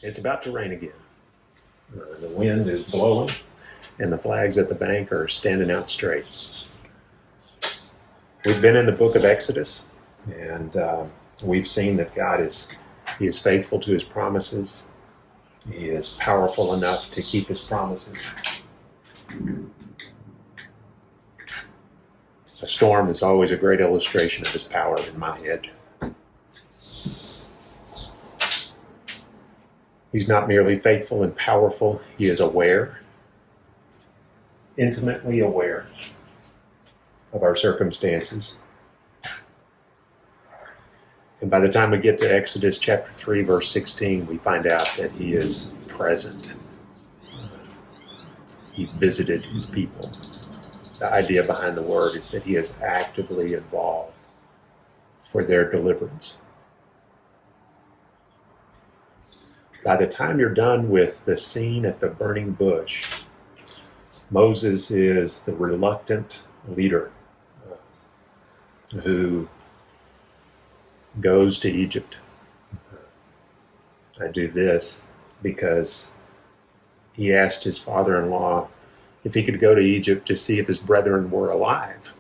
It's about to rain again. The wind is blowing, and the flags at the bank are standing out straight. We've been in the book of Exodus, and we've seen that He is faithful to His promises. He is powerful enough to keep His promises. A storm is always a great illustration of His power in my head. He's not merely faithful and powerful, He is aware, intimately aware of our circumstances. And by the time we get to Exodus chapter 3, verse 16, we find out that He is present. He visited His people. The idea behind the word is that He is actively involved for their deliverance. By the time you're done with the scene at the burning bush, Moses is the reluctant leader who goes to Egypt. I do this because he asked his father-in-law if he could go to Egypt to see if his brethren were alive.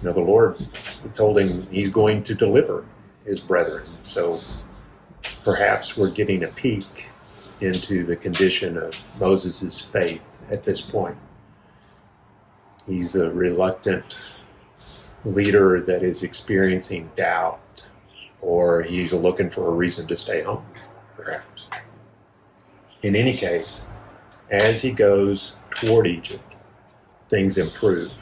You know, the Lord told him He's going to deliver his brethren. So perhaps we're getting a peek into the condition of Moses' faith at this point. He's the reluctant leader that is experiencing doubt, or he's looking for a reason to stay home, perhaps. In any case, as he goes toward Egypt, things improve.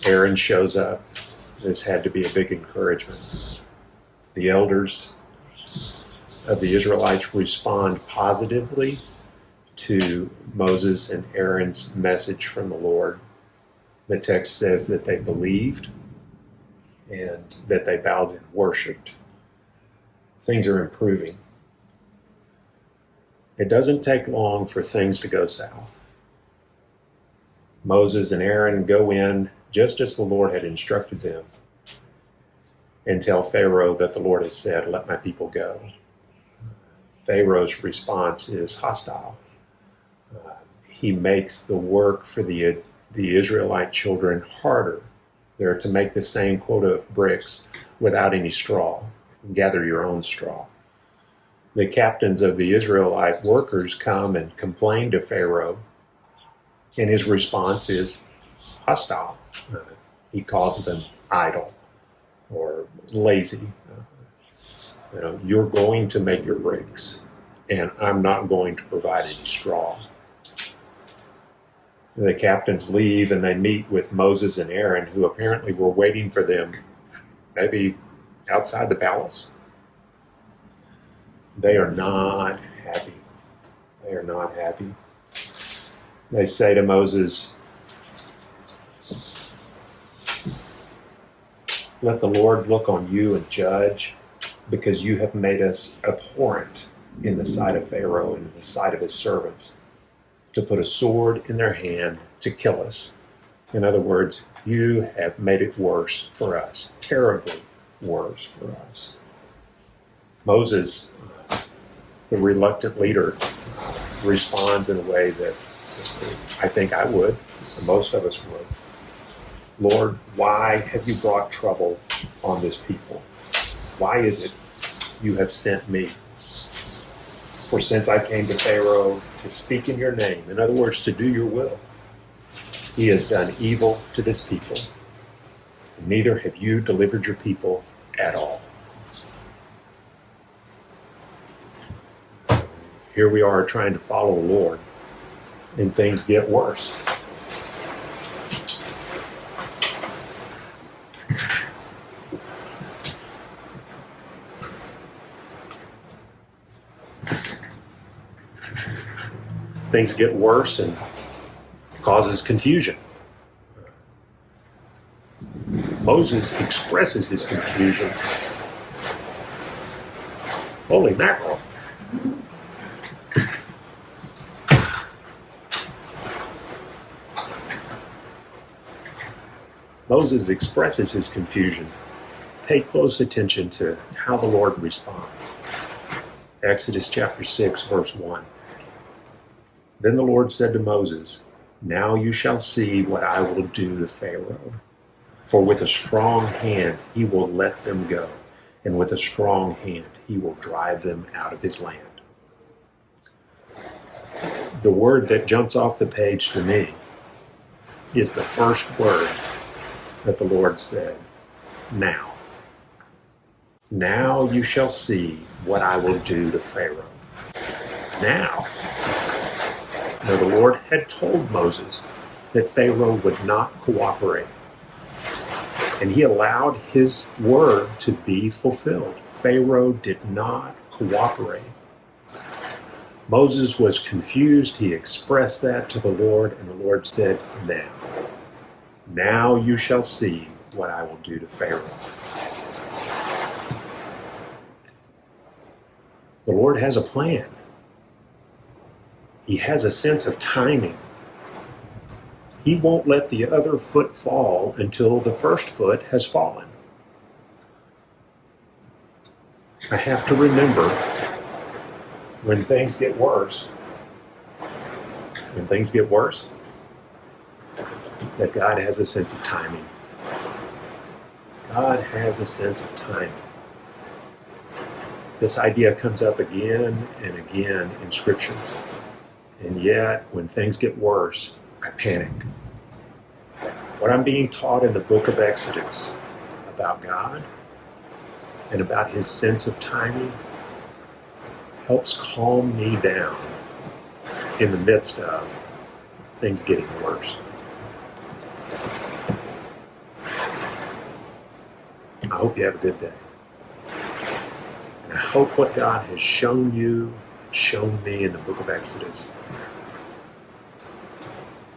Aaron shows up. This had to be a big encouragement. The elders of the Israelites respond positively to Moses and Aaron's message from the Lord. The text says that they believed and that they bowed and worshiped. Things are improving. It doesn't take long for things to go south. Moses and Aaron go in just as the Lord had instructed them and tell Pharaoh that the Lord has said, "Let my people go." Pharaoh's response is hostile. He makes the work for the Israelite children harder. They're to make the same quota of bricks without any straw. Gather your own straw. The captains of the Israelite workers come and complain to Pharaoh, and his response is hostile. He calls them idle or lazy. You're going to make your bricks, and I'm not going to provide any straw. The captains leave, and they meet with Moses and Aaron, who apparently were waiting for them, maybe outside the palace. They are not happy. They are not happy. They say to Moses, "Let the Lord look on you and judge, because you have made us abhorrent in the sight of Pharaoh and in the sight of his servants, to put a sword in their hand to kill us." In other words, you have made it worse for us, terribly worse for us. Moses, the reluctant leader, responds in a way that I think I would, and most of us would. "Lord, why have you brought trouble on this people? Why is it you have sent me? For since I came to Pharaoh to speak in your name," in other words, to do your will, "he has done evil to this people. Neither have you delivered your people at all." Here we are trying to follow the Lord, and things get worse. Things get worse and causes confusion. Moses expresses his confusion. Holy mackerel. Moses expresses his confusion. Pay close attention to how the Lord responds. Exodus chapter 6, verse 1. Then the Lord said to Moses, "Now you shall see what I will do to Pharaoh. For with a strong hand he will let them go, and with a strong hand he will drive them out of his land." The word that jumps off the page to me is the first word that the Lord said, now. Now you shall see what I will do to Pharaoh. Now. Now the Lord had told Moses that Pharaoh would not cooperate. And he allowed his word to be fulfilled. Pharaoh did not cooperate. Moses was confused. He expressed that to the Lord, and the Lord said, now. Now you shall see what I will do to Pharaoh. The Lord has a plan. He has a sense of timing. He won't let the other foot fall until the first foot has fallen. I have to remember when things get worse, that God has a sense of timing. God has a sense of timing. This idea comes up again and again in Scripture. And yet, when things get worse, I panic. What I'm being taught in the book of Exodus about God and about his sense of timing helps calm me down in the midst of things getting worse. I hope you have a good day. And I hope what God has shown you, shown me in the book of Exodus,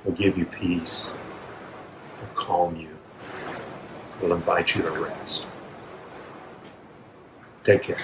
will give you peace, will calm you, will invite you to rest. Take care.